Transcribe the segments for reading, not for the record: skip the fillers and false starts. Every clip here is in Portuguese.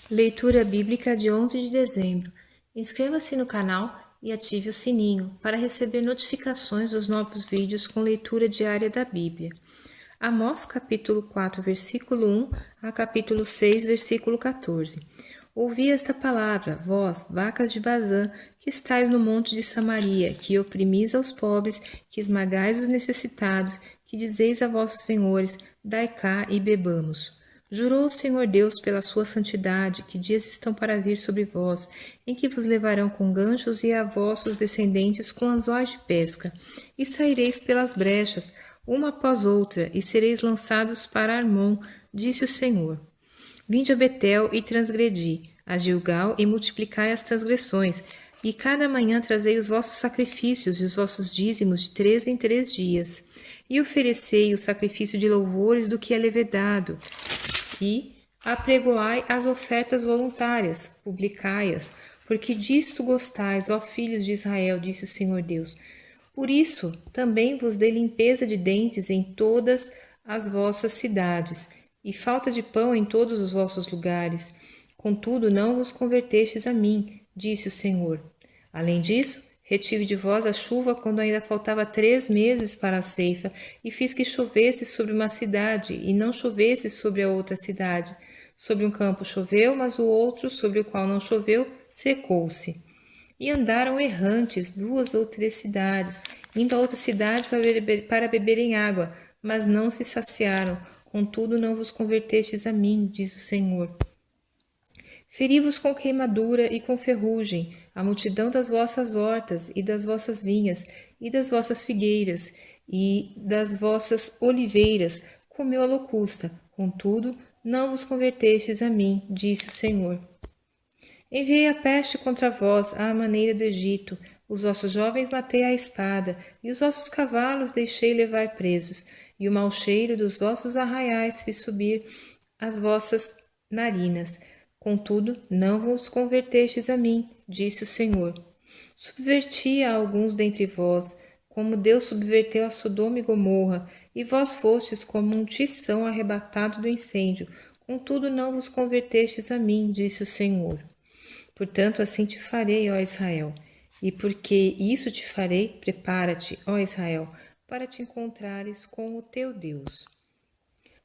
Leitura bíblica de 11 de dezembro. Inscreva-se no canal e ative o sininho para receber notificações dos novos vídeos com leitura diária da Bíblia. Amós capítulo 4, versículo 1 a capítulo 6, versículo 14. Ouvi esta palavra, vós, vacas de Bazã, que estáis no monte de Samaria, que oprimis aos pobres, que esmagais os necessitados, que dizeis a vossos senhores, dai cá e bebamos. Jurou o Senhor Deus pela sua santidade, que dias estão para vir sobre vós, em que vos levarão com ganchos e a vossos descendentes com anzóis de pesca, e saireis pelas brechas, uma após outra, e sereis lançados para Armon, disse o Senhor. Vinde a Betel e transgredi, a Gilgal e multiplicai as transgressões, e cada manhã trazei os vossos sacrifícios e os vossos dízimos de 3 em 3 dias, e oferecei o sacrifício de louvores do que é levedado, e apregoai as ofertas voluntárias, publicai-as, porque disto gostais, ó filhos de Israel, disse o Senhor Deus. Por isso também vos dei limpeza de dentes em todas as vossas cidades, e falta de pão em todos os vossos lugares. Contudo, não vos convertestes a mim, disse o Senhor. Além disso, retive de vós a chuva quando ainda faltava 3 meses para a ceifa, e fiz que chovesse sobre uma cidade, e não chovesse sobre a outra cidade. Sobre um campo choveu, mas o outro, sobre o qual não choveu, secou-se. E andaram errantes 2 ou 3 cidades, indo a outra cidade para beberem água, mas não se saciaram. Contudo, não vos convertestes a mim, diz o Senhor. Feri-vos com queimadura e com ferrugem, a multidão das vossas hortas e das vossas vinhas e das vossas figueiras e das vossas oliveiras comeu a locusta. Contudo, não vos convertestes a mim, disse o Senhor. Enviei a peste contra vós, à maneira do Egito. Os vossos jovens matei à espada, e os vossos cavalos deixei levar presos, e o mau cheiro dos vossos arraiais fiz subir às vossas narinas. Contudo, não vos convertestes a mim, disse o Senhor. Subverti a alguns dentre vós, como Deus subverteu a Sodoma e Gomorra, e vós fostes como um tição arrebatado do incêndio. Contudo, não vos convertestes a mim, disse o Senhor. Portanto, assim te farei, ó Israel. E porque isso te farei, prepara-te, ó Israel, para te encontrares com o teu Deus.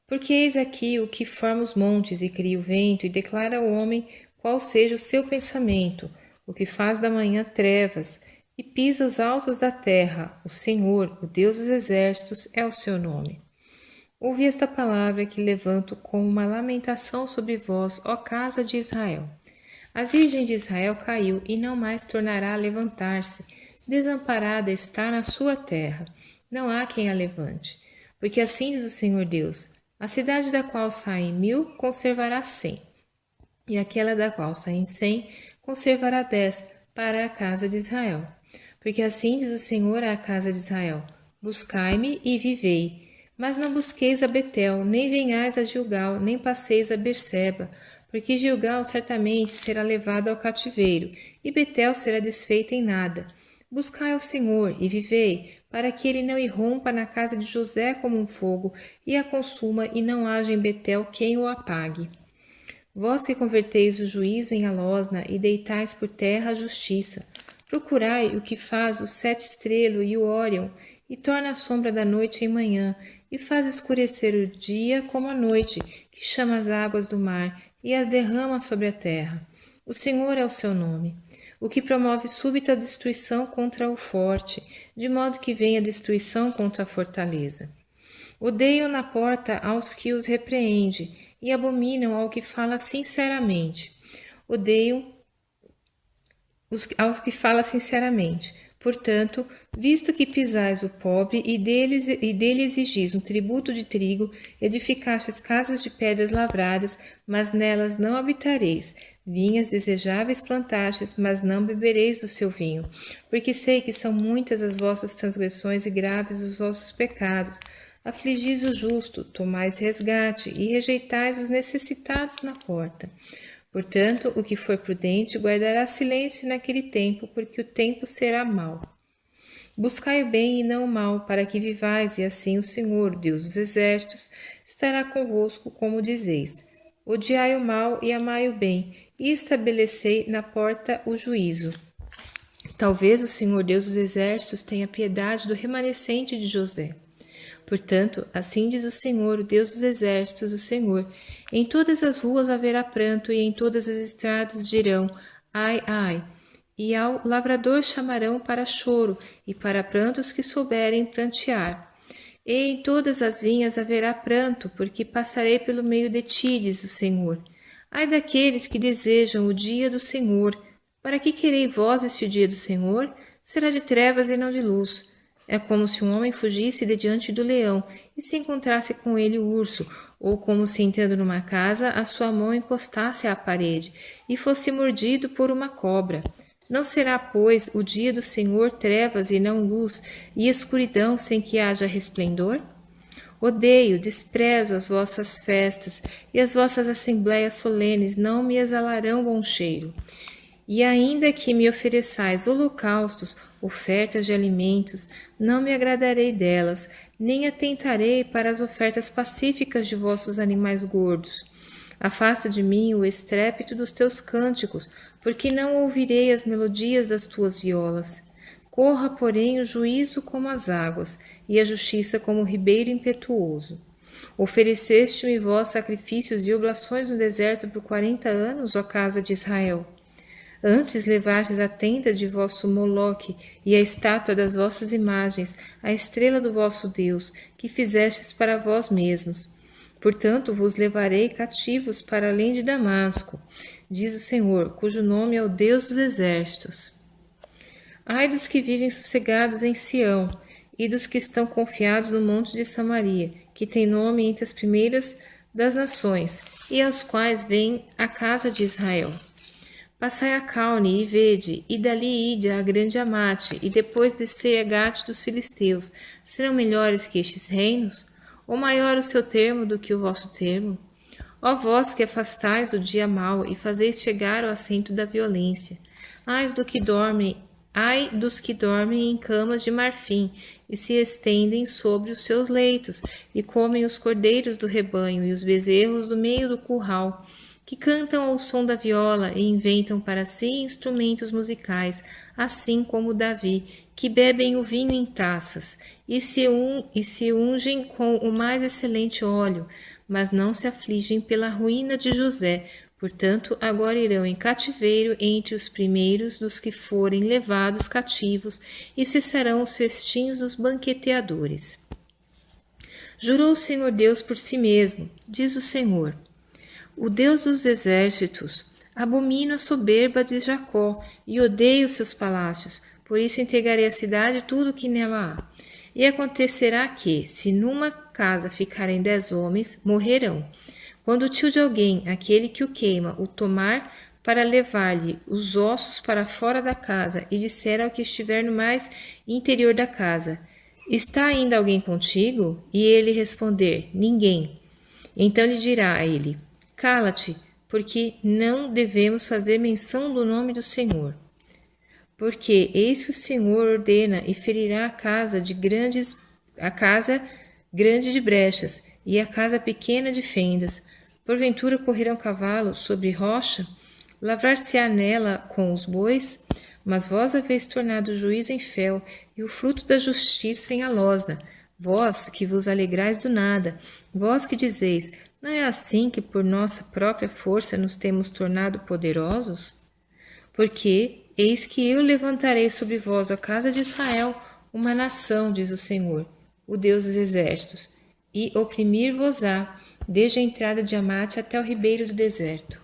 Porque eis aqui o que forma os montes e cria o vento e declara ao homem qual seja o seu pensamento, o que faz da manhã trevas e pisa os altos da terra. O Senhor, o Deus dos exércitos, é o seu nome. Ouvi esta palavra que levanto como uma lamentação sobre vós, ó casa de Israel. A Virgem de Israel caiu e não mais tornará a levantar-se. Desamparada está na sua terra. Não há quem a levante. Porque assim diz o Senhor Deus: a cidade da qual saem 1000 conservará 100, e aquela da qual saem 100 conservará 10 para a casa de Israel. Porque assim diz o Senhor à casa de Israel: buscai-me e vivei. Mas não busqueis a Betel, nem venhais a Gilgal, nem passeis a Berseba, porque Gilgal certamente será levada ao cativeiro, e Betel será desfeita em nada. Buscai ao Senhor e vivei, para que ele não irrompa na casa de José como um fogo, e a consuma, e não haja em Betel quem o apague. Vós que converteis o juízo em alosna e deitais por terra a justiça, procurai o que faz o 7 estrelo e o Órion, e torna a sombra da noite em manhã, e faz escurecer o dia como a noite, que chama as águas do mar e as derrama sobre a terra. O Senhor é o seu nome, o que promove súbita destruição contra o forte, de modo que venha destruição contra a fortaleza. Odeiam na porta aos que os repreende, e abominam ao que fala sinceramente. Odeiam aos que fala sinceramente. Portanto, visto que pisais o pobre e dele exigis um tributo de trigo, edificastes casas de pedras lavradas, mas nelas não habitareis. Vinhas desejáveis plantastes, mas não bebereis do seu vinho. Porque sei que são muitas as vossas transgressões e graves os vossos pecados. Afligis o justo, tomais resgate e rejeitais os necessitados na porta. Portanto, o que for prudente guardará silêncio naquele tempo, porque o tempo será mau. Buscai o bem e não o mal, para que vivais, e assim o Senhor, Deus dos exércitos, estará convosco, como dizeis. Odiai o mal e amai o bem, e estabelecei na porta o juízo. Talvez o Senhor Deus dos Exércitos tenha piedade do remanescente de José. Portanto, assim diz o Senhor, o Deus dos Exércitos, o Senhor: em todas as ruas haverá pranto, e em todas as estradas dirão: ai, ai. E ao lavrador chamarão para choro, e para prantos que souberem prantear. E em todas as vinhas haverá pranto, porque passarei pelo meio de ti, diz o Senhor. Ai daqueles que desejam o dia do Senhor. Para que querei vós este dia do Senhor? Será de trevas e não de luz. É como se um homem fugisse de diante do leão e se encontrasse com ele o urso, ou como se entrando numa casa a sua mão encostasse à parede e fosse mordido por uma cobra. Não será, pois, o dia do Senhor trevas e não luz, e escuridão sem que haja resplendor? Odeio, desprezo as vossas festas, e as vossas assembléias solenes não me exalarão bom cheiro. E ainda que me ofereçais holocaustos, ofertas de alimentos, não me agradarei delas, nem atentarei para as ofertas pacíficas de vossos animais gordos. Afasta de mim o estrépito dos teus cânticos, porque não ouvirei as melodias das tuas violas. Corra, porém, o juízo como as águas, e a justiça como o ribeiro impetuoso. Ofereceste-me vós sacrifícios e oblações no deserto por 40 anos, ó casa de Israel. Antes levastes a tenda de vosso Moloque e a estátua das vossas imagens, a estrela do vosso Deus, que fizestes para vós mesmos. Portanto, vos levarei cativos para além de Damasco, diz o Senhor, cujo nome é o Deus dos Exércitos. Ai dos que vivem sossegados em Sião, e dos que estão confiados no monte de Samaria, que tem nome entre as primeiras das nações, e aos quais vem a casa de Israel. Passai a Caune e vede, e dali ide a grande Amate, e depois descei a Gate dos filisteus. Serão melhores que estes reinos? Ou maior o seu termo do que o vosso termo? Ó vós que afastais o dia mau e fazeis chegar o assento da violência. Ai dos que dormem em camas de marfim e se estendem sobre os seus leitos e comem os cordeiros do rebanho e os bezerros do meio do curral, que cantam ao som da viola e inventam para si instrumentos musicais, assim como Davi, que bebem o vinho em taças e se ungem com o mais excelente óleo, mas não se afligem pela ruína de José. Portanto, agora irão em cativeiro entre os primeiros dos que forem levados cativos, e cessarão os festins dos banqueteadores. Jurou o Senhor Deus por si mesmo, diz o Senhor, o Deus dos exércitos: abomino a soberba de Jacó e odeio seus palácios, por isso entregarei à cidade tudo o que nela há. E acontecerá que, se numa casa ficarem 10 homens, morrerão. Quando o tio de alguém, aquele que o queima, o tomar para levar-lhe os ossos para fora da casa e disser ao que estiver no mais interior da casa: está ainda alguém contigo? E ele responder: ninguém. Então lhe dirá a ele: cala-te, porque não devemos fazer menção do nome do Senhor. Porque eis que o Senhor ordena e ferirá a casa grande de brechas e a casa pequena de fendas. Porventura correrão cavalos sobre rocha? Lavrar-se-á nela com os bois? Mas vós haveis tornado o juízo em fel e o fruto da justiça em alosna. Vós que vos alegrais do nada, vós que dizeis: não é assim que por nossa própria força nos temos tornado poderosos? Porque eis que eu levantarei sobre vós, a casa de Israel, uma nação, diz o Senhor, o Deus dos exércitos, e oprimir-vos-á, desde a entrada de Amate até o ribeiro do deserto.